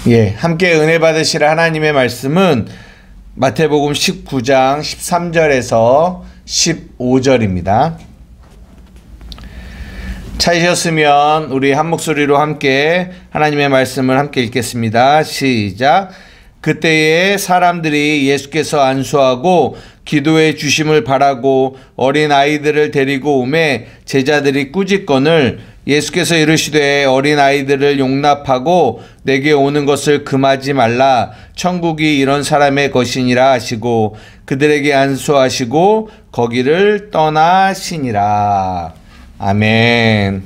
예, 함께 은혜 받으실 하나님의 말씀은 마태복음 19장 13절에서 15절입니다. 찾으셨으면 우리 한 목소리로 함께 하나님의 말씀을 함께 읽겠습니다. 시작. 그때에 사람들이 예수께서 안수하고 기도해 주심을 바라고 어린 아이들을 데리고 오매 제자들이 꾸짖거늘 예수께서 이르시되 어린 아이들을 용납하고 내게 오는 것을 금하지 말라. 천국이 이런 사람의 것이니라 하시고 그들에게 안수하시고 거기를 떠나시니라. 아멘.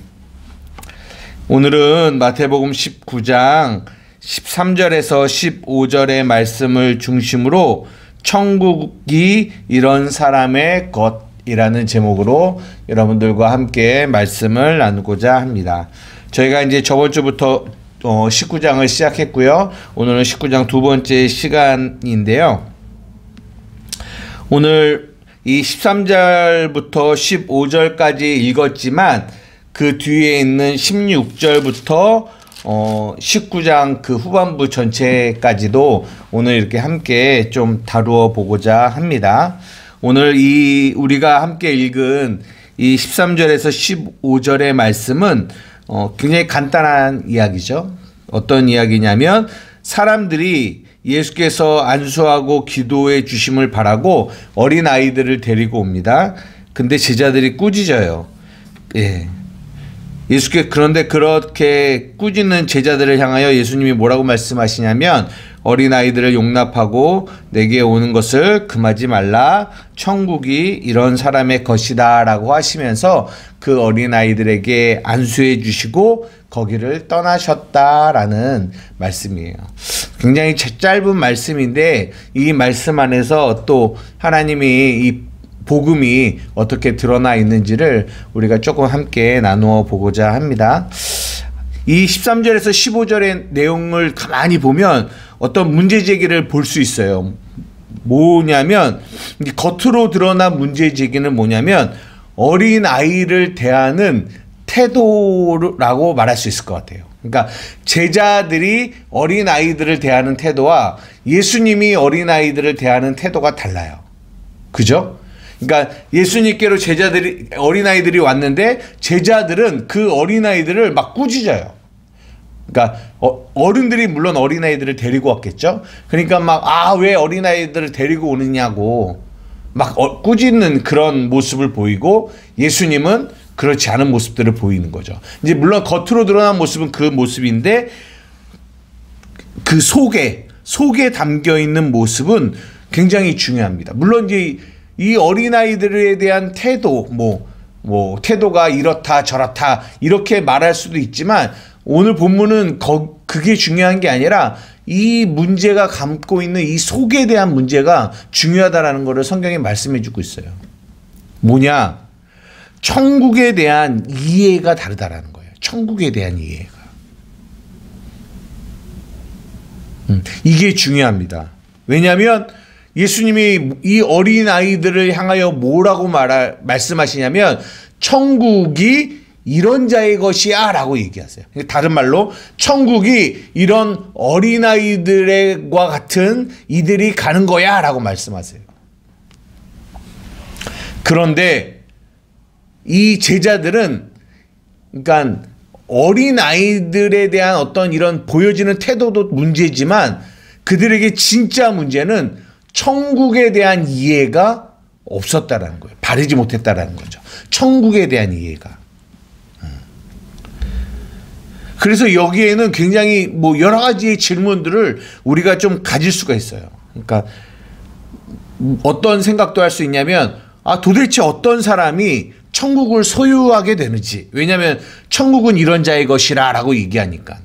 오늘은 마태복음 19장 13절에서 15절의 말씀을 중심으로 천국이 이런 사람의 것이라는 제목으로 여러분들과 함께 말씀을 나누고자 합니다. 저희가 이제 저번 주부터 19장을 시작했고요. 오늘은 19장 두 번째 시간인데요. 오늘 이 13절부터 15절까지 읽었지만 그 뒤에 있는 16절부터 19장 그 후반부 전체까지도 오늘 이렇게 함께 좀 다루어 보고자 합니다. 오늘 우리가 함께 읽은 이 13절에서 15절의 말씀은 굉장히 간단한 이야기죠. 어떤 이야기냐면 사람들이 예수께서 안수하고 기도해 주심을 바라고 어린 아이들을 데리고 옵니다. 근데 제자들이 꾸짖어요. 예. 그런데 그렇게 꾸짖는 제자들을 향하여 예수님이 뭐라고 말씀하시냐면 어린 아이들을 용납하고 내게 오는 것을 금하지 말라. 천국이 이런 사람의 것이다 라고 하시면서 그 어린 아이들에게 안수해 주시고 거기를 떠나셨다라는 말씀이에요. 굉장히 짧은 말씀인데 이 말씀 안에서 또 하나님이 이 복음이 어떻게 드러나 있는지를 우리가 조금 함께 나누어 보고자 합니다. 이 13절에서 15절의 내용을 가만히 보면 어떤 문제제기를 볼 수 있어요. 뭐냐면 겉으로 드러난 문제제기는 뭐냐면 어린 아이를 대하는 태도라고 말할 수 있을 것 같아요. 그러니까 제자들이 어린 아이들을 대하는 태도와 예수님이 어린 아이들을 대하는 태도가 달라요. 그죠? 그러니까 예수님께로 어린아이들이 왔는데 제자들은 그 어린아이들을 막 꾸짖어요. 그러니까 어른들이 물론 어린아이들을 데리고 왔겠죠. 그러니까 막 왜 어린아이들을 데리고 오느냐고 막 꾸짖는 그런 모습을 보이고 예수님은 그렇지 않은 모습들을 보이는 거죠. 이제 물론 겉으로 드러난 모습은 그 모습인데 그 속에 담겨 있는 모습은 굉장히 중요합니다. 물론 이제 이 어린아이들에 대한 태도, 태도가 이렇다 저렇다 이렇게 말할 수도 있지만 오늘 본문은 그게 중요한 게 아니라 이 문제가 감고 있는 이 속에 대한 문제가 중요하다라는 것을 성경이 말씀해 주고 있어요. 뭐냐? 천국에 대한 이해가 다르다라는 거예요. 천국에 대한 이해가. 이게 중요합니다. 왜냐하면 예수님이 이 어린아이들을 향하여 뭐라고 말씀하시냐면 천국이 이런 자의 것이야 라고 얘기하세요. 다른 말로 천국이 이런 어린아이들과 같은 이들이 가는 거야 라고 말씀하세요. 그런데 이 제자들은 그러니까 어린아이들에 대한 어떤 이런 보여지는 태도도 문제지만 그들에게 진짜 문제는 천국에 대한 이해가 없었다라는 거예요. 바르지 못했다라는 거죠. 천국에 대한 이해가. 그래서 여기에는 굉장히 여러 가지의 질문들을 우리가 좀 가질 수가 있어요. 그러니까 어떤 생각도 할 수 있냐면 도대체 어떤 사람이 천국을 소유하게 되는지. 왜냐하면 천국은 이런 자의 것이라 라고 얘기하니까.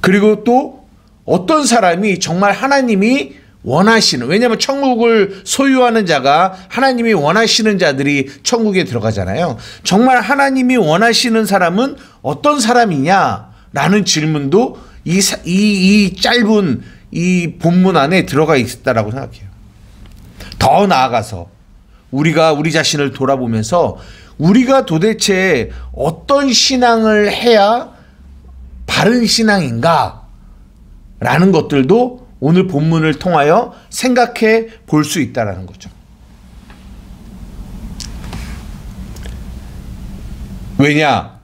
그리고 또 어떤 사람이 정말 하나님이 원하시는, 왜냐하면 천국을 소유하는 자가 하나님이 원하시는 자들이 천국에 들어가잖아요. 정말 하나님이 원하시는 사람은 어떤 사람이냐라는 질문도 이 짧은 이 본문 안에 들어가 있다라고 생각해요. 더 나아가서 우리가 우리 자신을 돌아보면서 우리가 도대체 어떤 신앙을 해야 바른 신앙인가 라는 것들도 오늘 본문을 통하여 생각해 볼 수 있다는 거죠. 왜냐?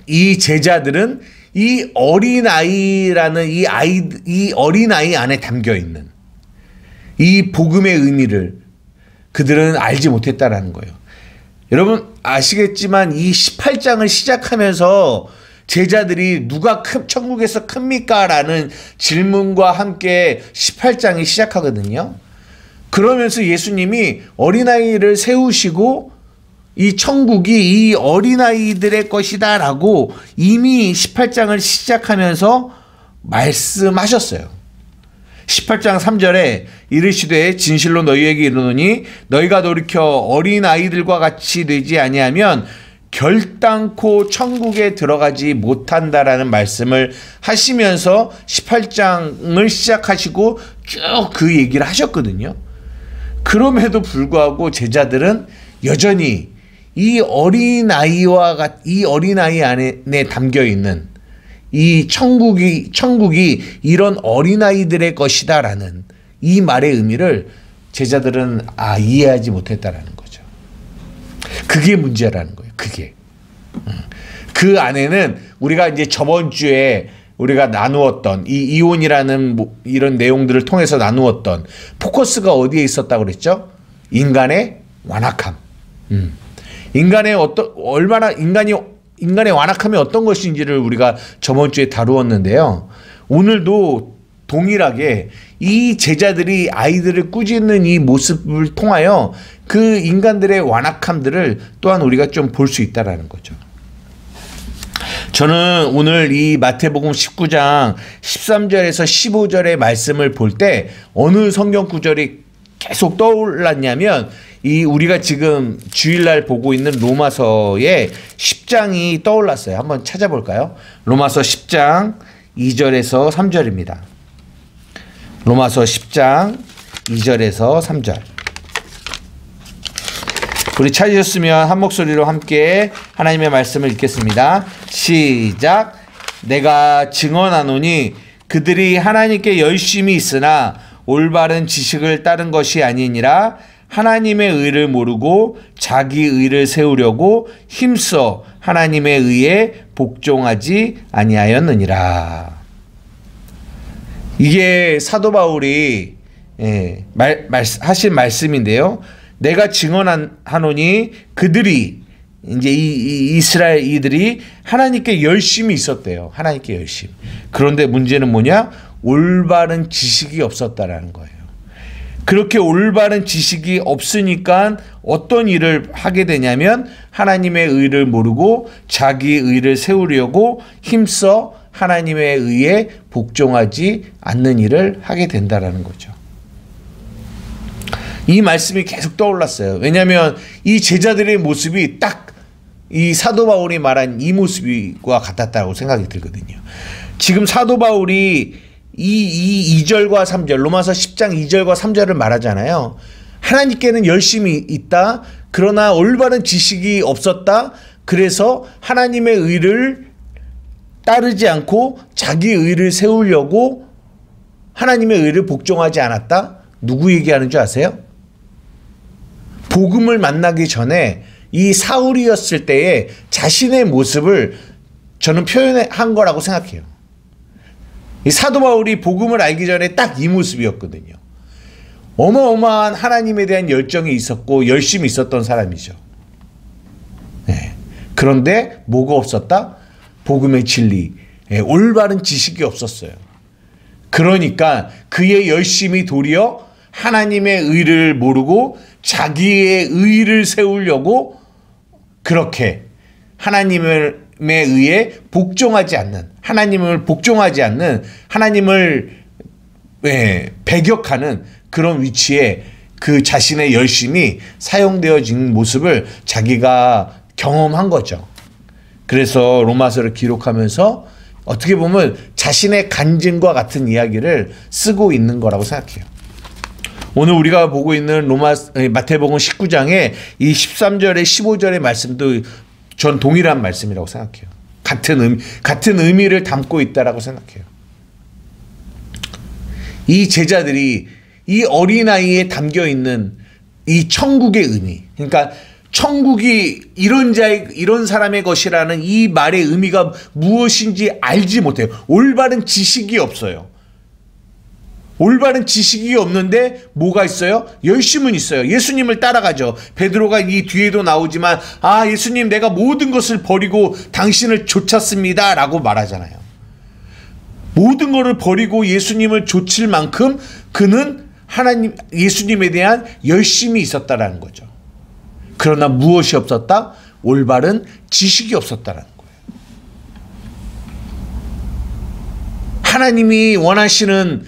이 제자들은 이 어린아이라는 이 어린아이 안에 담겨 있는 이 복음의 의미를 그들은 알지 못했다라는 거예요. 여러분 아시겠지만 이 18장을 시작하면서 제자들이 누가 천국에서 큽니까? 라는 질문과 함께 18장이 시작하거든요. 그러면서 예수님이 어린아이를 세우시고 이 천국이 이 어린아이들의 것이다 라고 이미 18장을 시작하면서 말씀하셨어요. 18장 3절에 이르시되 진실로 너희에게 이르노니 너희가 돌이켜 어린아이들과 같이 되지 아니하면 결단코 천국에 들어가지 못한다라는 말씀을 하시면서 18장을 시작하시고 쭉 그 얘기를 하셨거든요. 그럼에도 불구하고 제자들은 여전히 이 어린아이 안에 담겨 있는 이 천국이 이런 어린아이들의 것이다라는 이 말의 의미를 제자들은 이해하지 못했다라는 거죠. 그게 문제라는 거예요. 그게. 그 안에는 우리가 이제 저번 주에 우리가 나누었던 이 이혼이라는 이런 내용들을 통해서 나누었던 포커스가 어디에 있었다고 그랬죠? 인간의 완악함. 인간의 완악함이 어떤 것인지를 우리가 저번 주에 다루었는데요. 오늘도 동일하게 이 제자들이 아이들을 꾸짖는 이 모습을 통하여 그 인간들의 완악함들을 또한 우리가 좀 볼 수 있다라는 거죠. 저는 오늘 이 마태복음 19장 13절에서 15절의 말씀을 볼 때 어느 성경 구절이 계속 떠올랐냐면 이 우리가 지금 주일날 보고 있는 로마서의 10장이 떠올랐어요. 한번 찾아볼까요? 로마서 10장 2절에서 3절입니다. 로마서 10장 2절에서 3절. 우리 찾으셨으면 한 목소리로 함께 하나님의 말씀을 읽겠습니다. 시작. 내가 증언하노니 그들이 하나님께 열심히 있으나 올바른 지식을 따른 것이 아니니라. 하나님의 의를 모르고 자기 의를 세우려고 힘써 하나님의 의에 복종하지 아니하였느니라. 이게 사도 바울이 하신 말씀인데요. 내가 증언하노니 그들이 이제 이 이스라엘 이들이 하나님께 열심히 있었대요. 하나님께 열심. 그런데 문제는 뭐냐? 올바른 지식이 없었다라는 거예요. 그렇게 올바른 지식이 없으니까 어떤 일을 하게 되냐면 하나님의 의를 모르고 자기 의를 세우려고 힘써 하나님의 의에 복종하지 않는 일을 하게 된다라는 거죠. 이 말씀이 계속 떠올랐어요. 왜냐하면 이 제자들의 모습이 딱 이 사도 바울이 말한 이 모습과 같았다고 생각이 들거든요. 지금 사도 바울이 이 2절과 3절, 로마서 10장 2절과 3절을 말하잖아요. 하나님께는 열심히 있다. 그러나 올바른 지식이 없었다. 그래서 하나님의 의를 따르지 않고 자기 의를 세우려고 하나님의 의를 복종하지 않았다. 누구 얘기하는 줄 아세요? 복음을 만나기 전에 이 사울이었을 때의 자신의 모습을 저는 표현한 거라고 생각해요. 이 사도 바울이 복음을 알기 전에 딱 이 모습이었거든요. 어마어마한 하나님에 대한 열정이 있었고 열심히 있었던 사람이죠. 네. 그런데 뭐가 없었다? 복음의 진리, 올바른 지식이 없었어요. 그러니까 그의 열심이 도리어 하나님의 의를 모르고 자기의 의를 세우려고 그렇게 하나님의 의에 복종하지 않는, 하나님을 복종하지 않는, 하나님을 배격하는 그런 위치에 그 자신의 열심이 사용되어진 모습을 자기가 경험한 거죠. 그래서 로마서를 기록하면서 어떻게 보면 자신의 간증과 같은 이야기를 쓰고 있는 거라고 생각해요. 오늘 우리가 보고 있는 마태복음 19장의 이 13절에 15절의 말씀도 전 동일한 말씀이라고 생각해요. 같은 의미를 담고 있다라고 생각해요. 이 제자들이 이 어린아이에 담겨있는 이 천국의 의미, 그러니까 천국이 이런 사람의 것이라는 이 말의 의미가 무엇인지 알지 못해요. 올바른 지식이 없어요. 올바른 지식이 없는데 뭐가 있어요? 열심은 있어요. 예수님을 따라가죠. 베드로가 이 뒤에도 나오지만 예수님, 내가 모든 것을 버리고 당신을 좇았습니다 라고 말하잖아요. 모든 것을 버리고 예수님을 좇을 만큼 그는 예수님에 대한 열심이 있었다라는 거죠. 그러나 무엇이 없었다? 올바른 지식이 없었다라는 거예요. 하나님이 원하시는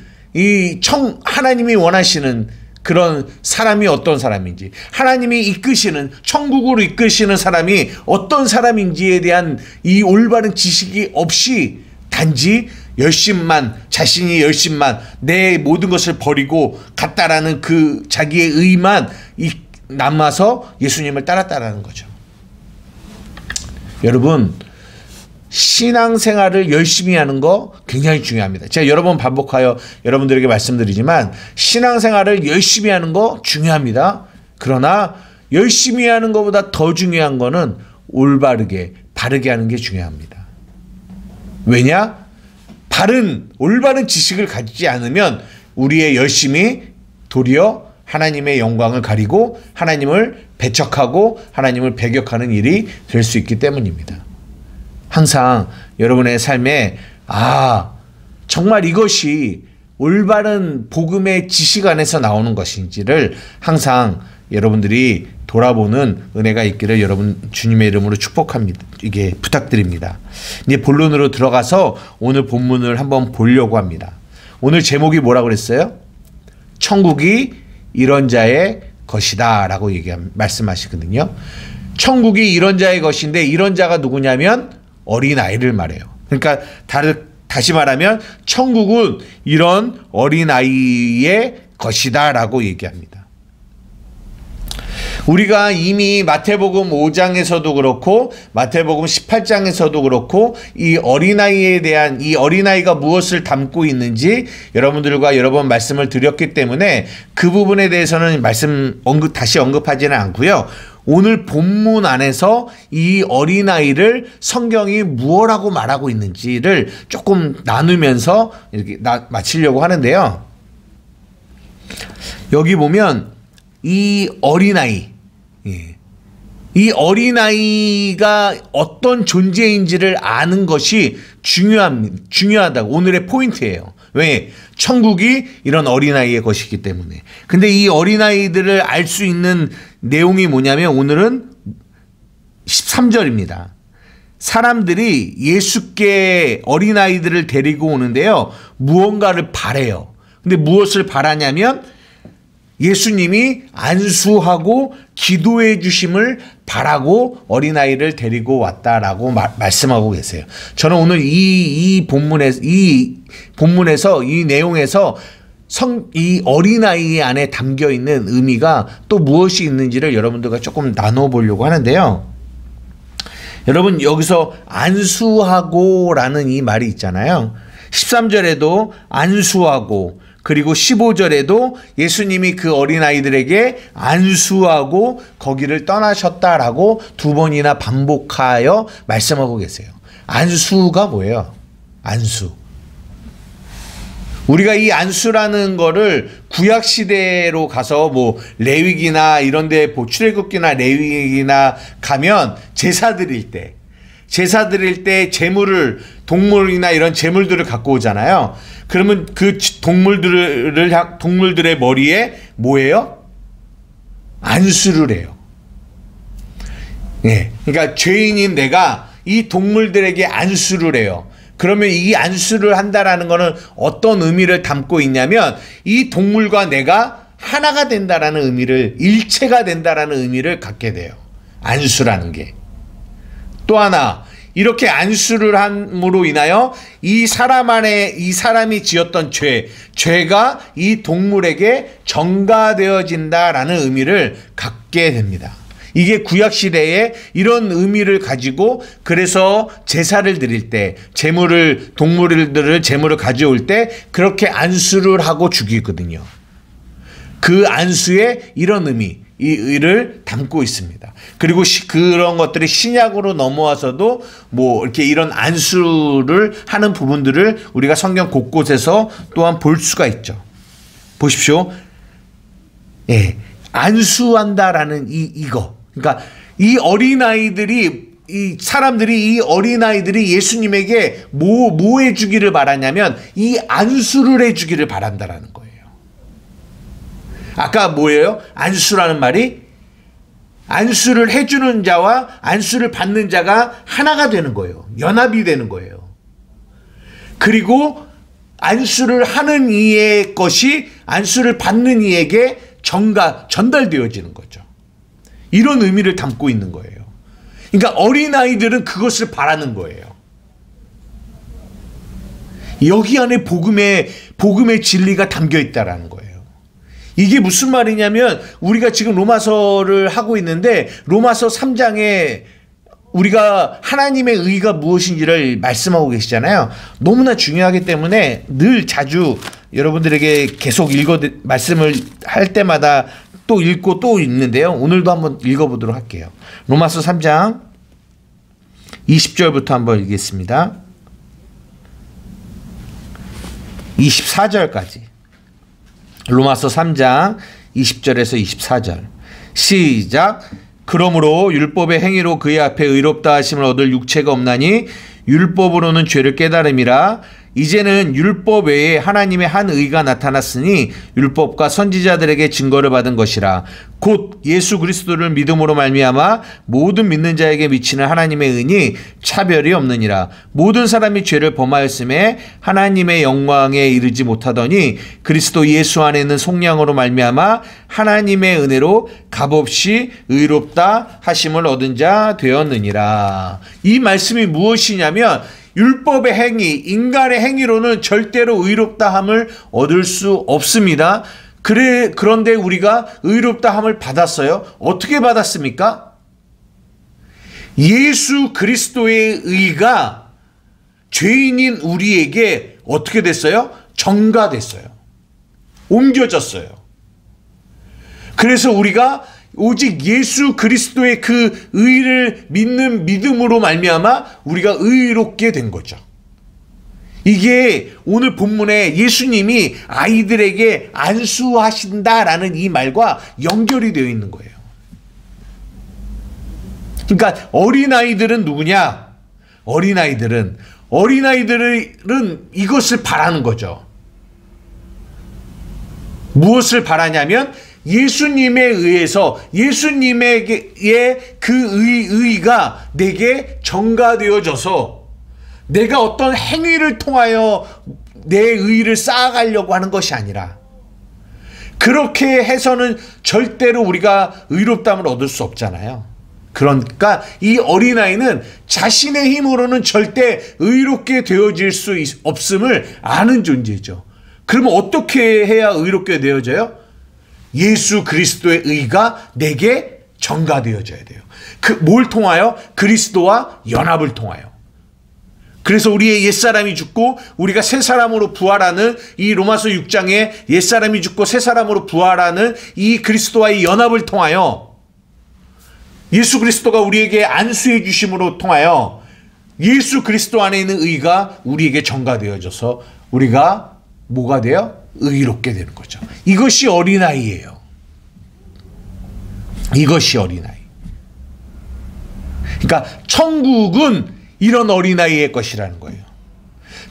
그런 사람이 어떤 사람인지, 하나님이 이끄시는, 천국으로 이끄시는 사람이 어떤 사람인지에 대한 이 올바른 지식이 없이 단지 자신이 열심만, 내 모든 것을 버리고 갔다라는 그 자기의 의만 남아서 예수님을 따랐다라는 거죠. 여러분, 신앙생활을 열심히 하는 거 굉장히 중요합니다. 제가 여러 번 반복하여 여러분들에게 말씀드리지만 신앙생활을 열심히 하는 거 중요합니다. 그러나 열심히 하는 것보다 더 중요한 거는 바르게 하는 게 중요합니다. 왜냐? 올바른 지식을 가지지 않으면 우리의 열심이 도리어 하나님의 영광을 가리고 하나님을 배척하고 하나님을 배격하는 일이 될 수 있기 때문입니다. 항상 여러분의 삶에 정말 이것이 올바른 복음의 지식 안에서 나오는 것인지를 항상 여러분들이 돌아보는 은혜가 있기를 여러분 주님의 이름으로 축복합니다. 이게 부탁드립니다. 이제 본론으로 들어가서 오늘 본문을 한번 보려고 합니다. 오늘 제목이 뭐라고 그랬어요? 천국이 이런 자의 것이다 라고 말씀하시거든요. 천국이 이런 자의 것인데 이런 자가 누구냐면 어린아이를 말해요. 그러니까 다시 말하면 천국은 이런 어린아이의 것이다 라고 얘기합니다. 우리가 이미 마태복음 5장에서도 그렇고 마태복음 18장에서도 그렇고 이 어린아이에 대한, 이 어린아이가 무엇을 담고 있는지 여러분들과 여러 번 말씀을 드렸기 때문에 그 부분에 대해서는 다시 언급하지는 않고요. 오늘 본문 안에서 이 어린아이를 성경이 무엇라고 말하고 있는지를 조금 나누면서 이렇게 마치려고 하는데요. 여기 보면 이 어린아이가 어떤 존재인지를 아는 것이 중요하다고 오늘의 포인트예요. 왜? 천국이 이런 어린아이의 것이기 때문에. 근데 이 어린아이들을 알 수 있는 내용이 뭐냐면 오늘은 13절입니다. 사람들이 예수께 어린아이들을 데리고 오는데요. 무언가를 바래요. 근데 무엇을 바라냐면 예수님이 안수하고 기도해 주심을 바라고 어린아이를 데리고 왔다라고 말씀하고 계세요. 저는 오늘 이 본문에서 이 내용에서 이 어린아이 안에 담겨 있는 의미가 또 무엇이 있는지를 여러분들과 조금 나눠보려고 하는데요. 여러분, 여기서 안수하고 라는 이 말이 있잖아요. 13절에도 안수하고, 그리고 15절에도 예수님이 그 어린아이들에게 안수하고 거기를 떠나셨다라고 두 번이나 반복하여 말씀하고 계세요. 안수가 뭐예요? 안수. 우리가 이 안수라는 거를 구약시대로 가서 레위기나 이런데 출애굽기나 레위기나 가면 제사 드릴 때 동물이나 이런 제물들을 갖고 오잖아요. 그러면 그 동물들의 머리에 뭐예요? 안수를 해요. 예. 그러니까 죄인인 내가 이 동물들에게 안수를 해요. 그러면 이 안수를 한다라는 것은 어떤 의미를 담고 있냐면 이 동물과 내가 하나가 된다라는 의미를, 일체가 된다라는 의미를 갖게 돼요. 안수라는 게. 또 하나, 이렇게 안수를 함으로 인하여 이 사람이 지었던 죄가 이 동물에게 전가되어진다라는 의미를 갖게 됩니다. 이게 구약 시대에 이런 의미를 가지고 그래서 제사를 드릴 때 동물들을 제물을 가져올 때 그렇게 안수를 하고 죽이거든요. 그 안수에 이런 의를 담고 있습니다. 그리고 그런 것들이 신약으로 넘어와서도 뭐 이렇게 이런 안수를 하는 부분들을 우리가 성경 곳곳에서 또한 볼 수가 있죠. 보십시오. 예. 안수한다라는 이거. 그러니까 이 어린아이들이 예수님에게 뭐 해주기를 바라냐면 이 안수를 해주기를 바란다라는 거예요. 아까 뭐예요? 안수라는 말이 안수를 해주는 자와 안수를 받는 자가 하나가 되는 거예요. 연합이 되는 거예요. 그리고 안수를 하는 이의 것이 안수를 받는 이에게 전달되어지는 거죠. 이런 의미를 담고 있는 거예요. 그러니까 어린아이들은 그것을 바라는 거예요. 여기 안에 복음의 진리가 담겨 있다라는 거예요. 이게 무슨 말이냐면 우리가 지금 로마서를 하고 있는데 로마서 3장에 우리가 하나님의 의가 무엇인지를 말씀하고 계시잖아요. 너무나 중요하기 때문에 늘 자주 여러분들에게 계속 말씀을 할 때마다 또 읽고 또 읽는데요. 오늘도 한번 읽어보도록 할게요. 로마서 3장 20절부터 한번 읽겠습니다. 24절까지. 로마서 3장 20절에서 24절. 시작. 그러므로 율법의 행위로 그의 앞에 의롭다 하심을 얻을 육체가 없나니 율법으로는 죄를 깨달음이라. 이제는 율법 외에 하나님의 한 의가 나타났으니 율법과 선지자들에게 증거를 받은 것이라. 곧 예수 그리스도를 믿음으로 말미암아 모든 믿는 자에게 미치는 하나님의 은이 차별이 없느니라. 모든 사람이 죄를 범하였음에 하나님의 영광에 이르지 못하더니 그리스도 예수 안에 있는 속량으로 말미암아 하나님의 은혜로 값없이 의롭다 하심을 얻은 자 되었느니라. 이 말씀이 무엇이냐면 율법의 행위, 인간의 행위로는 절대로 의롭다함을 얻을 수 없습니다. 그런데 우리가 의롭다함을 받았어요. 어떻게 받았습니까? 예수 그리스도의 의가 죄인인 우리에게 어떻게 됐어요? 전가됐어요. 옮겨졌어요. 그래서 우리가 오직 예수 그리스도의 그 의를 믿는 믿음으로 말미암아 우리가 의롭게 된 거죠. 이게 오늘 본문에 예수님이 아이들에게 안수하신다라는 이 말과 연결이 되어 있는 거예요. 그러니까 어린아이들은 누구냐? 어린아이들은 이것을 바라는 거죠. 무엇을 바라냐면 예수님에 의해서 예수님의 그 의가 내게 전가되어져서 내가 어떤 행위를 통하여 내 의를 쌓아가려고 하는 것이 아니라 그렇게 해서는 절대로 우리가 의롭다함을 얻을 수 없잖아요. 그러니까 이 어린아이는 자신의 힘으로는 절대 의롭게 되어질 수 없음을 아는 존재죠. 그러면 어떻게 해야 의롭게 되어져요? 예수 그리스도의 의가 내게 전가되어져야 돼요. 뭘 통하여? 그리스도와 연합을 통하여. 그래서 우리의 옛사람이 죽고 우리가 새 사람으로 부활하는 이 로마서 6장에 옛사람이 죽고 새 사람으로 부활하는 이 그리스도와의 연합을 통하여 예수 그리스도가 우리에게 안수해 주심으로 통하여 예수 그리스도 안에 있는 의가 우리에게 전가되어져서 우리가 뭐가 돼요? 의롭게 되는 거죠. 이것이 어린아이예요. 이것이 어린아이. 그러니까 천국은 이런 어린아이의 것이라는 거예요.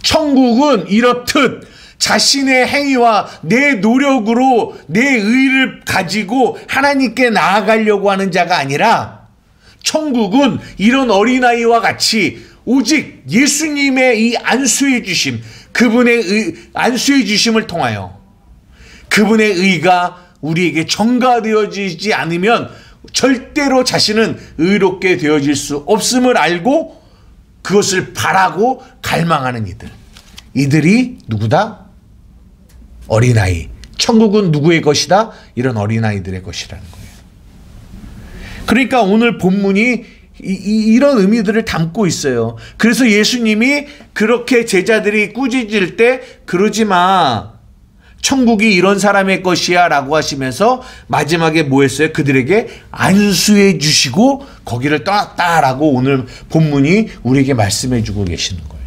천국은 이렇듯 자신의 행위와 내 노력으로 내 의를 가지고 하나님께 나아가려고 하는 자가 아니라 천국은 이런 어린아이와 같이 오직 예수님의 이 안수해 주심, 그분의 안수해 주심을 통하여 그분의 의가 우리에게 전가되어지지 않으면 절대로 자신은 의롭게 되어질 수 없음을 알고 그것을 바라고 갈망하는 이들이 누구다? 어린아이. 천국은 누구의 것이다? 이런 어린아이들의 것이라는 거예요. 그러니까 오늘 본문이 이런 의미들을 담고 있어요. 그래서 예수님이 그렇게 제자들이 꾸짖을 때 그러지 마, 천국이 이런 사람의 것이야 라고 하시면서 마지막에 뭐 했어요? 그들에게 안수해 주시고 거기를 떠났다라고 오늘 본문이 우리에게 말씀해 주고 계시는 거예요.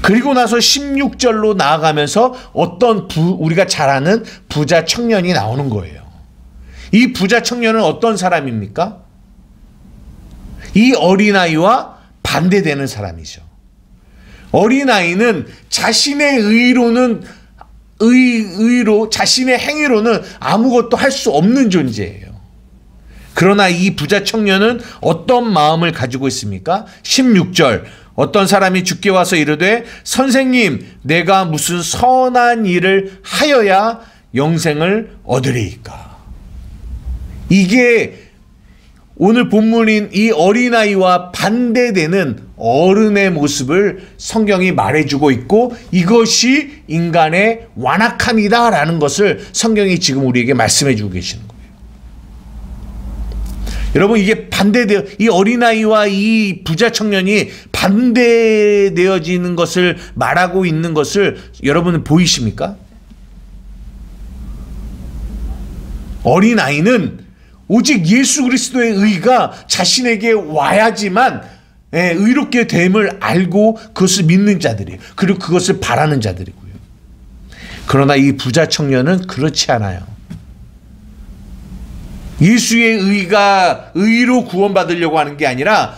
그리고 나서 16절로 나아가면서 어떤 우리가 잘 아는 부자 청년이 나오는 거예요. 이 부자 청년은 어떤 사람입니까? 이 어린아이와 반대되는 사람이죠. 어린아이는 자신의 의로 자신의 행위로는 아무것도 할 수 없는 존재예요. 그러나 이 부자 청년은 어떤 마음을 가지고 있습니까? 16절, 어떤 사람이 주께 와서 이르되 선생님, 내가 무슨 선한 일을 하여야 영생을 얻으리이까? 이게 오늘 본문인 이 어린아이와 반대되는 어른의 모습을 성경이 말해주고 있고, 이것이 인간의 완악함이다 라는 것을 성경이 지금 우리에게 말씀해주고 계시는 거예요. 여러분, 이게 이 어린아이와 이 부자 청년이 반대되어지는 것을 말하고 있는 것을 여러분은 보이십니까? 어린아이는 오직 예수 그리스도의 의가 자신에게 와야지만 의롭게 됨을 알고 그것을 믿는 자들이에요. 그리고 그것을 바라는 자들이고요. 그러나 이 부자 청년은 그렇지 않아요. 예수의 의로 구원받으려고 하는 게 아니라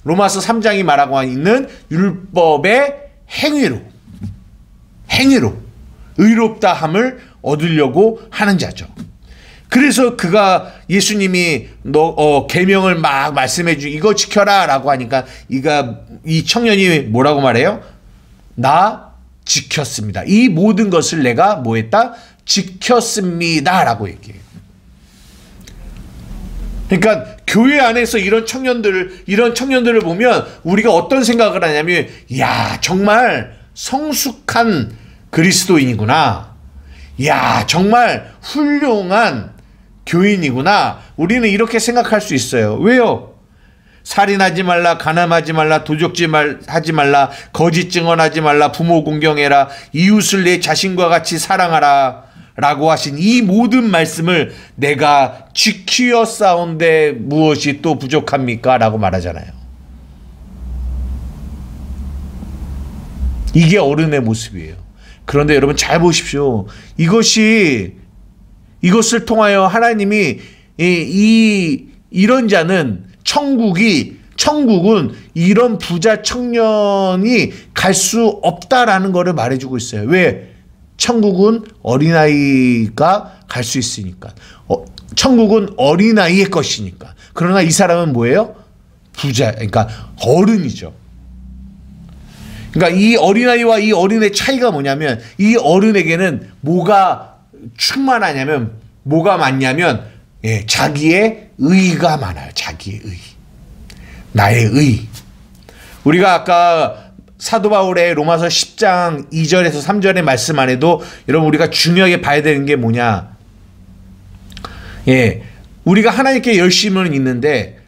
로마서 3장이 말하고 있는 율법의 행위로 의롭다함을 얻으려고 하는 자죠. 그래서 예수님이 계명을 막 말씀해 주, 이거 지켜라 라고 하니까 이 청년이 뭐라고 말해요? 나 지켰습니다. 이 모든 것을 내가 뭐 했다? 지켰습니다 라고 얘기해요. 그러니까 교회 안에서 이런 청년들을 보면 우리가 어떤 생각을 하냐면, 야, 정말 성숙한 그리스도인이구나. 야, 정말 훌륭한 교인이구나. 우리는 이렇게 생각할 수 있어요. 왜요? 살인하지 말라, 간음하지 말라, 도적질하지 말라, 거짓 증언하지 말라, 부모 공경해라, 이웃을 내 자신과 같이 사랑하라 라고 하신 이 모든 말씀을 내가 지키었사온데 무엇이 또 부족합니까? 라고 말하잖아요. 이게 어른의 모습이에요. 그런데 여러분 잘 보십시오. 이것을 통하여 하나님이 이런 자는 천국은 이런 부자 청년이 갈 수 없다라는 것을 말해주고 있어요. 왜? 천국은 어린아이가 갈 수 있으니까. 천국은 어린아이의 것이니까. 그러나 이 사람은 뭐예요? 그러니까 어른이죠. 그러니까 이 어린아이와 이 어른의 차이가 뭐냐면, 이 어른에게는 뭐가 충만하냐면, 뭐가 많냐면, 자기의 의가 많아요. 자기의 의. 나의 의. 우리가 아까 사도 바울의 로마서 10장 2절에서 3절의 말씀 안에도 여러분 우리가 중요하게 봐야 되는 게 뭐냐. 우리가 하나님께 열심은 있는데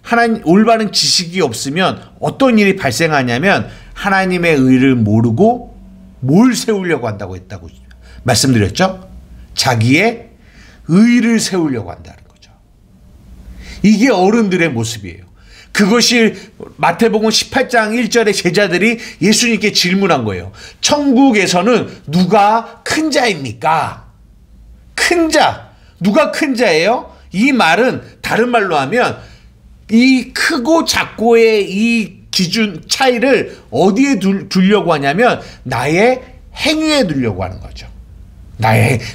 올바른 지식이 없으면 어떤 일이 발생하냐면, 하나님의 의를 모르고 뭘 세우려고 한다고 했다고 말씀드렸죠? 자기의 의를 세우려고 한다는 거죠. 이게 어른들의 모습이에요. 그것이 마태복음 18장 1절에 제자들이 예수님께 질문한 거예요. 천국에서는 누가 큰 자입니까? 큰 자. 누가 큰 자예요? 이 말은 다른 말로 하면 이 크고 작고의 이 기준 차이를 어디에 두려고 하냐면 나의 행위에 두려고 하는 거죠.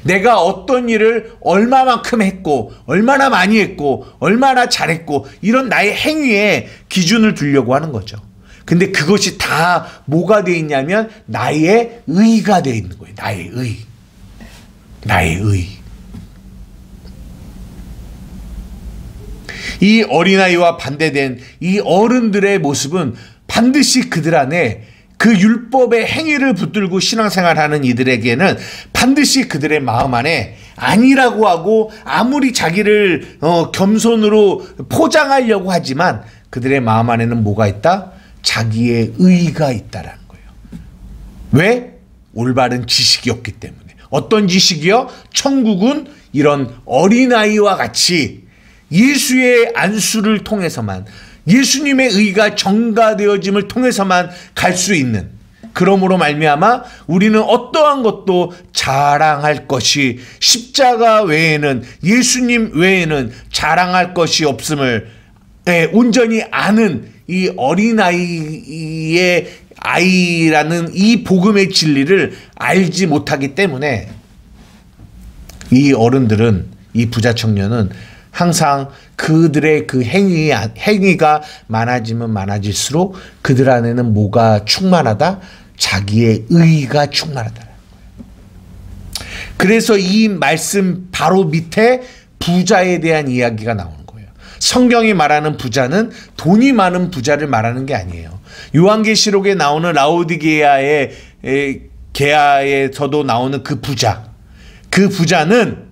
내가 어떤 일을 얼마만큼 했고, 얼마나 많이 했고, 얼마나 잘했고, 이런 나의 행위에 기준을 두려고 하는 거죠. 근데 그것이 다 뭐가 돼 있냐면 나의 의가 돼 있는 거예요. 나의 의. 나의 의. 이 어린아이와 반대된 이 어른들의 모습은 반드시 그들 안에 그 율법의 행위를 붙들고 신앙생활하는 이들에게는 반드시 그들의 마음 안에 아니라고 하고 아무리 자기를 겸손으로 포장하려고 하지만 그들의 마음 안에는 뭐가 있다? 자기의 의의가 있다라는 거예요. 왜? 올바른 지식이 없기 때문에. 어떤 지식이요? 천국은 이런 어린아이와 같이 예수의 안수를 통해서만, 예수님의 의가 전가되어짐을 통해서만 갈 수 있는, 그러므로 말미암아 우리는 어떠한 것도 자랑할 것이, 십자가 외에는, 예수님 외에는 자랑할 것이 없음을 온전히 아는 이 어린아이의 아이라는 이 복음의 진리를 알지 못하기 때문에 이 어른들은, 이 부자 청년은 항상 그들의 그 행위가 많아지면 많아질수록 그들 안에는 뭐가 충만하다? 자기의 의의가 충만하다는 거예요. 그래서 이 말씀 바로 밑에 부자에 대한 이야기가 나오는 거예요. 성경이 말하는 부자는 돈이 많은 부자를 말하는 게 아니에요. 요한계시록에 나오는 라오디게아의 게아에서도 나오는 그 부자, 그 부자는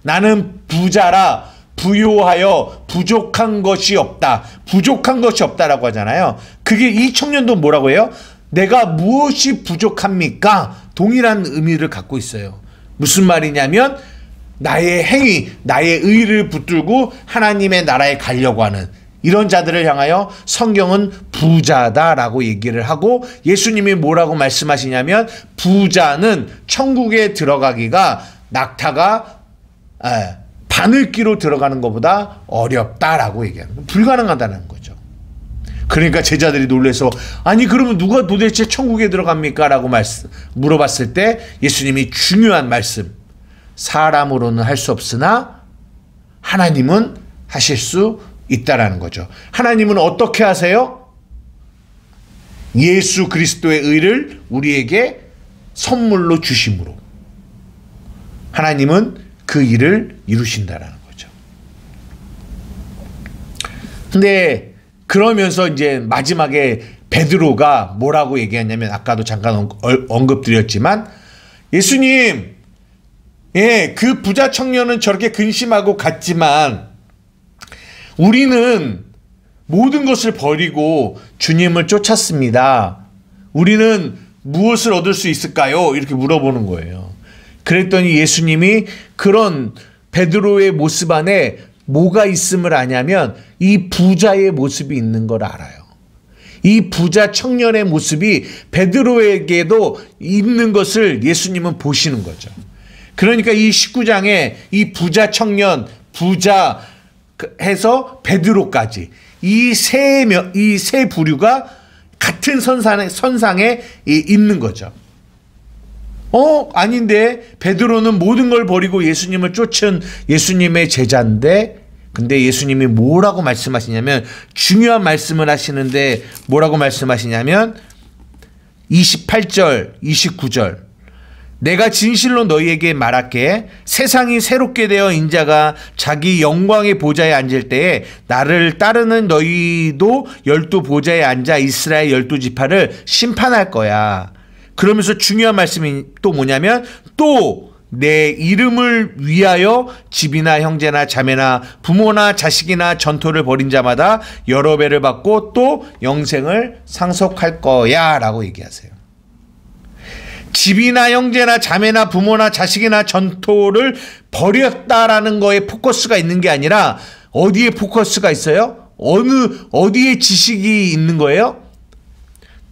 나는 부자라 부요하여 부족한 것이 없다. 부족한 것이 없다라고 하잖아요. 그게 이 청년도 뭐라고 해요? 내가 무엇이 부족합니까? 동일한 의미를 갖고 있어요. 무슨 말이냐면 나의 행위, 나의 의를 붙들고 하나님의 나라에 가려고 하는 이런 자들을 향하여 성경은 부자다라고 얘기를 하고, 예수님이 뭐라고 말씀하시냐면 부자는 천국에 들어가기가 낙타가 바늘기로 들어가는 것보다 어렵다라고 얘기하는 거예요. 불가능하다는 거죠. 그러니까 제자들이 놀라서 아니 그러면 누가 도대체 천국에 들어갑니까? 라고 물어봤을 때 예수님이 중요한 말씀, 사람으로는 할 수 없으나 하나님은 하실 수 있다라는 거죠. 하나님은 어떻게 하세요? 예수 그리스도의 의를 우리에게 선물로 주심으로 하나님은 그 일을 이루신다라는 거죠. 근데 그러면서 이제 마지막에 베드로가 뭐라고 얘기했냐면, 아까도 잠깐 언급드렸지만, 예수님, 그 부자 청년은 저렇게 근심하고 갔지만 우리는 모든 것을 버리고 주님을 쫓았습니다. 우리는 무엇을 얻을 수 있을까요? 이렇게 물어보는 거예요. 그랬더니 예수님이 그런 베드로의 모습 안에 뭐가 있음을 아냐면 이 부자의 모습이 있는 걸 알아요. 이 부자 청년의 모습이 베드로에게도 있는 것을 예수님은 보시는 거죠. 그러니까 이 19장에 이 부자 청년, 부자 해서 베드로까지 이 세 부류가 같은 선상에 있는 거죠. 아닌데 베드로는 모든 걸 버리고 예수님을 쫓은 예수님의 제자인데, 근데 예수님이 뭐라고 말씀하시냐면, 중요한 말씀을 하시는데 뭐라고 말씀하시냐면 28절 29절 내가 진실로 너희에게 말할게, 세상이 새롭게 되어 인자가 자기 영광의 보좌에 앉을 때에 나를 따르는 너희도 12 보좌에 앉아 이스라엘 12지파를 심판할 거야. 그러면서 중요한 말씀이 또 뭐냐면, 또 내 이름을 위하여 집이나 형제나 자매나 부모나 자식이나 전토를 벌인 자마다 여러 배를 받고 또 영생을 상속할 거야 라고 얘기하세요. 집이나 형제나 자매나 부모나 자식이나 전토를 벌였다라는 거에 포커스가 있는 게 아니라 어디에 포커스가 있어요? 어디에 지식이 있는 거예요?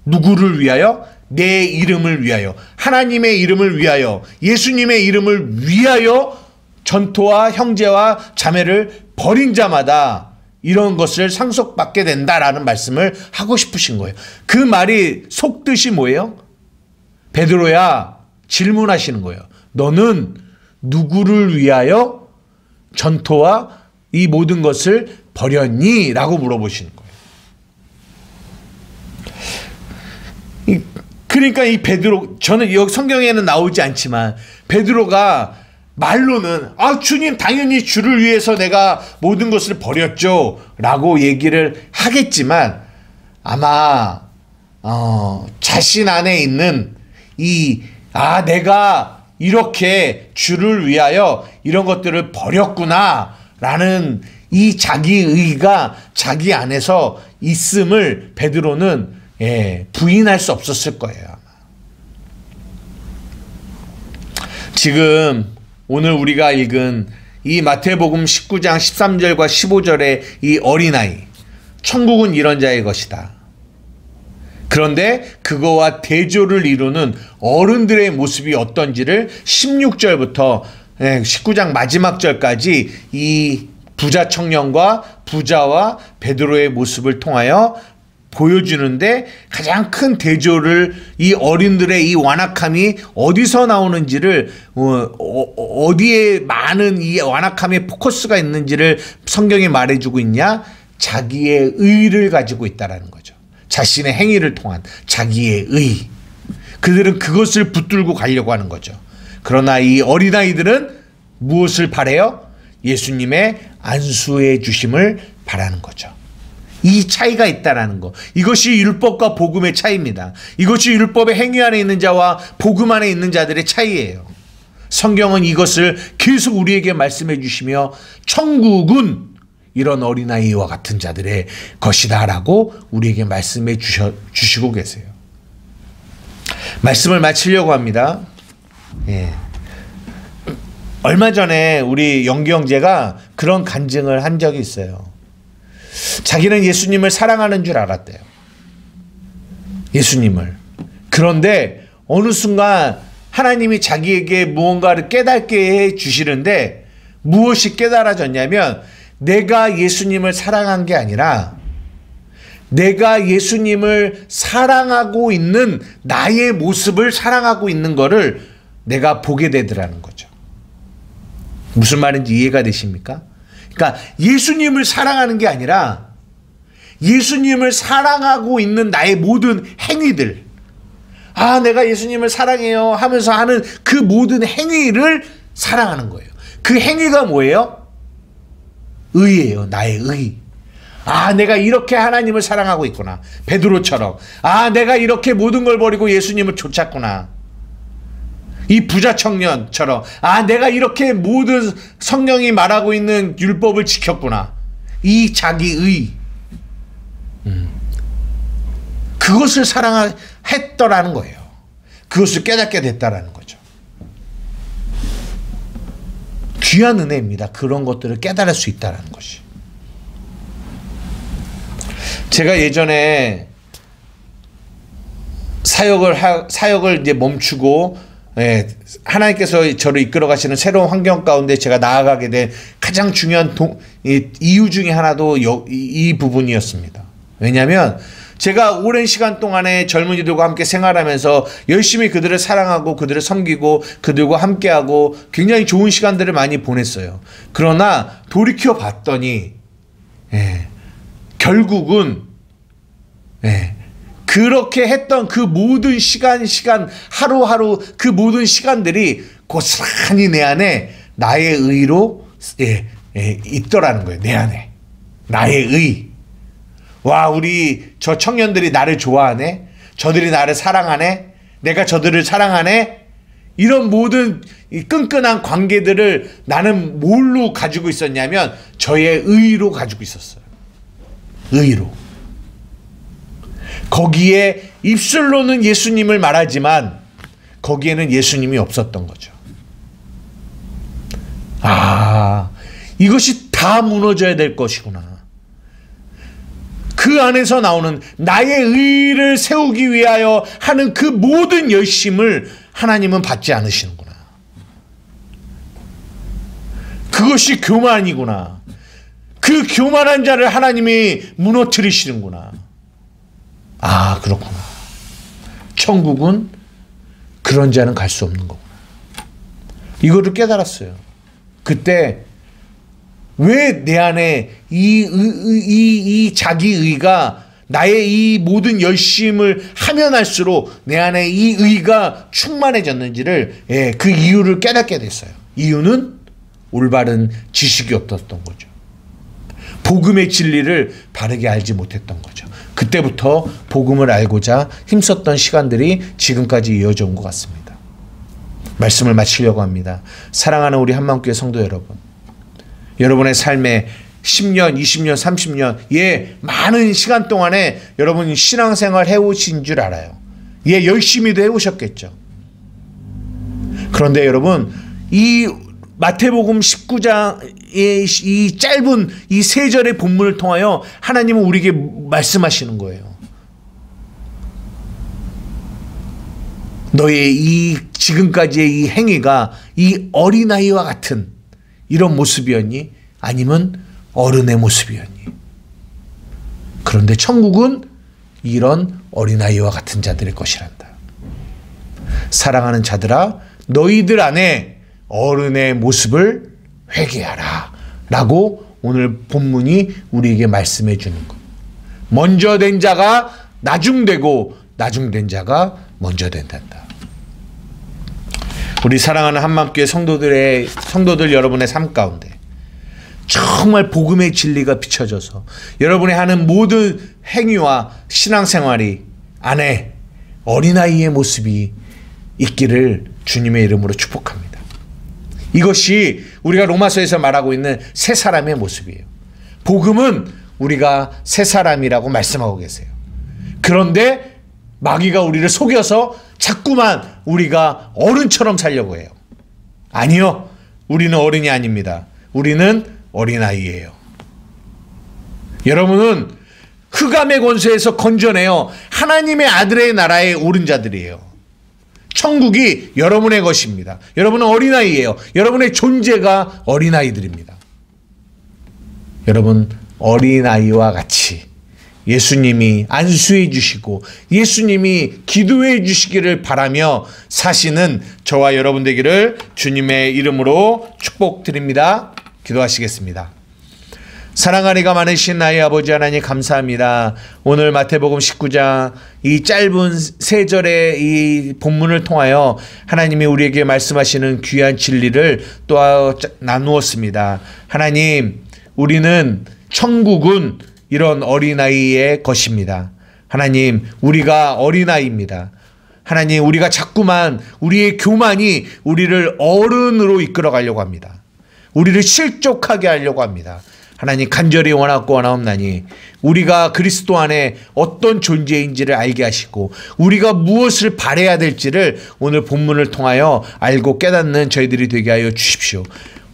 누구를 위하여? 내 이름을 위하여, 하나님의 이름을 위하여, 예수님의 이름을 위하여 전토와 형제와 자매를 벌인 자마다 이런 것을 상속받게 된다라는 말씀을 하고 싶으신 거예요. 그 말이 속뜻이 뭐예요? 베드로야, 질문하시는 거예요. 너는 누구를 위하여 전토와 이 모든 것을 벌였니? 라고 물어보시는 거예요. 그러니까 이 베드로, 저는 여기 성경에는 나오지 않지만 베드로가 말로는 주님 당연히 주를 위해서 내가 모든 것을 버렸죠 라고 얘기를 하겠지만, 아마 자신 안에 있는 내가 이렇게 주를 위하여 이런 것들을 버렸구나 라는 이 자기의가 자기 안에서 있음을 베드로는 부인할 수 없었을 거예요. 아마. 지금 오늘 우리가 읽은 이 마태복음 19장 13절과 15절의 이 어린아이, 천국은 이런 자의 것이다. 그런데 그거와 대조를 이루는 어른들의 모습이 어떤지를 16절부터 19장 마지막 절까지 이 부자 청년과 부자와 베드로의 모습을 통하여 보여주는데, 가장 큰 대조를, 이 어린들의 이 완악함이 어디서 나오는지를, 어디에 많은 이 완악함의 포커스가 있는지를 성경이 말해주고 있냐? 자기의 의를 가지고 있다라는 거죠. 자신의 행위를 통한 자기의 의. 그들은 그것을 붙들고 가려고 하는 거죠. 그러나 이 어린아이들은 무엇을 바래요? 예수님의 안수해 주심을 바라는 거죠. 이 차이가 있다라는 거. 이것이 율법과 복음의 차이입니다. 이것이 율법의 행위 안에 있는 자와 복음 안에 있는 자들의 차이예요. 성경은 이것을 계속 우리에게 말씀해 주시며, 천국은 이런 어린아이와 같은 자들의 것이다 라고 우리에게 말씀해 주시고 계세요. 말씀을 마치려고 합니다. 얼마 전에 우리 영기 형제가 그런 간증을 한 적이 있어요. 자기는 예수님을 사랑하는 줄 알았대요. 예수님을. 그런데 어느 순간 하나님이 자기에게 무언가를 깨닫게 해 주시는데, 무엇이 깨달아졌냐면, 내가 예수님을 사랑한 게 아니라 내가 예수님을 사랑하고 있는 나의 모습을 사랑하고 있는 거를 내가 보게 되더라는 거죠. 무슨 말인지 이해가 되십니까? 그러니까 예수님을 사랑하는 게 아니라 예수님을 사랑하고 있는 나의 모든 행위들, 내가 예수님을 사랑해요 하면서 하는 그 모든 행위를 사랑하는 거예요. 그 행위가 뭐예요? 의예요. 나의 의. 내가 이렇게 하나님을 사랑하고 있구나. 베드로처럼. 내가 이렇게 모든 걸 버리고 예수님을 쫓았구나. 이 부자 청년처럼. 내가 이렇게 모든 성경이 말하고 있는 율법을 지켰구나. 이 자기의. 그것을 사랑했더라는 거예요. 그것을 깨닫게 됐다라는 거죠. 귀한 은혜입니다. 그런 것들을 깨달을 수 있다는 것이. 제가 예전에 사역을 이제 멈추고, 하나님께서 저를 이끌어 가시는 새로운 환경 가운데 제가 나아가게 된 가장 중요한 이유 중에 하나도 이 부분이었습니다. 왜냐하면 제가 오랜 시간 동안에 젊은이들과 함께 생활하면서 열심히 그들을 사랑하고 그들을 섬기고 그들과 함께하고 굉장히 좋은 시간들을 많이 보냈어요. 그러나 돌이켜 봤더니 결국은 그렇게 했던 그 모든 시간 하루하루 그 모든 시간들이 고스란히 내 안에 나의 의로 있더라는 거예요. 내 안에 나의 의. 와, 우리 저 청년들이 나를 좋아하네. 저들이 나를 사랑하네. 내가 저들을 사랑하네. 이런 모든 이 끈끈한 관계들을 나는 뭘로 가지고 있었냐면 저의 의로 가지고 있었어요. 의로. 거기에 입술로는 예수님을 말하지만 거기에는 예수님이 없었던 거죠. 이것이 다 무너져야 될 것이구나. 그 안에서 나오는 나의 의를 세우기 위하여 하는 그 모든 열심을 하나님은 받지 않으시는구나. 그것이 교만이구나. 그 교만한 자를 하나님이 무너뜨리시는구나. 그렇구나. 천국은 그런 자는 갈 수 없는 거구나. 이거를 깨달았어요. 그때 왜 내 안에 이 자기의가, 나의 이 모든 열심을 하면 할수록 내 안에 이 의가 충만해졌는지를, 그 이유를 깨닫게 됐어요. 이유는 올바른 지식이 없었던 거죠. 복음의 진리를 바르게 알지 못했던 거죠. 그때부터 복음을 알고자 힘썼던 시간들이 지금까지 이어져 온 것 같습니다. 말씀을 마치려고 합니다. 사랑하는 우리 한마음교회 성도 여러분, 여러분의 삶에 10년, 20년, 30년, 많은 시간 동안에 여러분이 신앙생활 해오신 줄 알아요. 열심히도 해오셨겠죠. 그런데 여러분, 이 마태복음 19장의 이 짧은 이 세 절의 본문을 통하여 하나님은 우리에게 말씀하시는 거예요. 너의 이 지금까지의 이 행위가 이 어린아이와 같은 이런 모습이었니? 아니면 어른의 모습이었니? 그런데 천국은 이런 어린아이와 같은 자들의 것이란다. 사랑하는 자들아, 너희들 안에 어른의 모습을 회개하라 라고 오늘 본문이 우리에게 말씀해 주는 것. 먼저 된 자가 나중되고 나중된 자가 먼저 된단다. 우리 사랑하는 한마음교회 성도들 여러분의 삶 가운데 정말 복음의 진리가 비춰져서 여러분이 하는 모든 행위와 신앙생활이 안에 어린아이의 모습이 있기를 주님의 이름으로 축복합니다. 이것이 우리가 로마서에서 말하고 있는 새 사람의 모습이에요. 복음은 우리가 새 사람이라고 말씀하고 계세요. 그런데 마귀가 우리를 속여서 자꾸만 우리가 어른처럼 살려고 해요. 아니요, 우리는 어른이 아닙니다. 우리는 어린아이예요. 여러분은 흑암의 권세에서 건져내어 하나님의 아들의 나라에 오른 자들이에요. 천국이 여러분의 것입니다. 여러분은 어린아이예요. 여러분의 존재가 어린아이들입니다. 여러분, 어린아이와 같이 예수님이 안수해 주시고 예수님이 기도해 주시기를 바라며 사시는 저와 여러분 되기를 주님의 이름으로 축복드립니다. 기도하시겠습니다. 사랑하리가 많으신 나의 아버지 하나님, 감사합니다. 오늘 마태복음 19장 이 짧은 세 절의 이 본문을 통하여 하나님이 우리에게 말씀하시는 귀한 진리를 또 나누었습니다. 하나님, 우리는 천국은 이런 어린아이의 것입니다. 하나님, 우리가 어린아이입니다. 하나님, 우리가 자꾸만 우리의 교만이 우리를 어른으로 이끌어 가려고 합니다. 우리를 실족하게 하려고 합니다. 하나님, 간절히 원하옵나니 우리가 그리스도 안에 어떤 존재인지를 알게 하시고 우리가 무엇을 바라야 될지를 오늘 본문을 통하여 알고 깨닫는 저희들이 되게 하여 주십시오.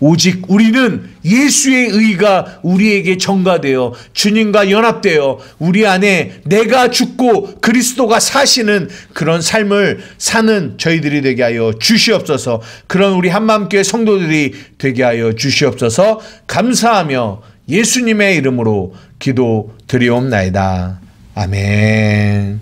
오직 우리는 예수의 의가 우리에게 전가되어 주님과 연합되어 우리 안에 내가 죽고 그리스도가 사시는 그런 삶을 사는 저희들이 되게 하여 주시옵소서. 그런 우리 한마음교회 성도들이 되게 하여 주시옵소서. 감사하며 예수님의 이름으로 기도드리옵나이다. 아멘.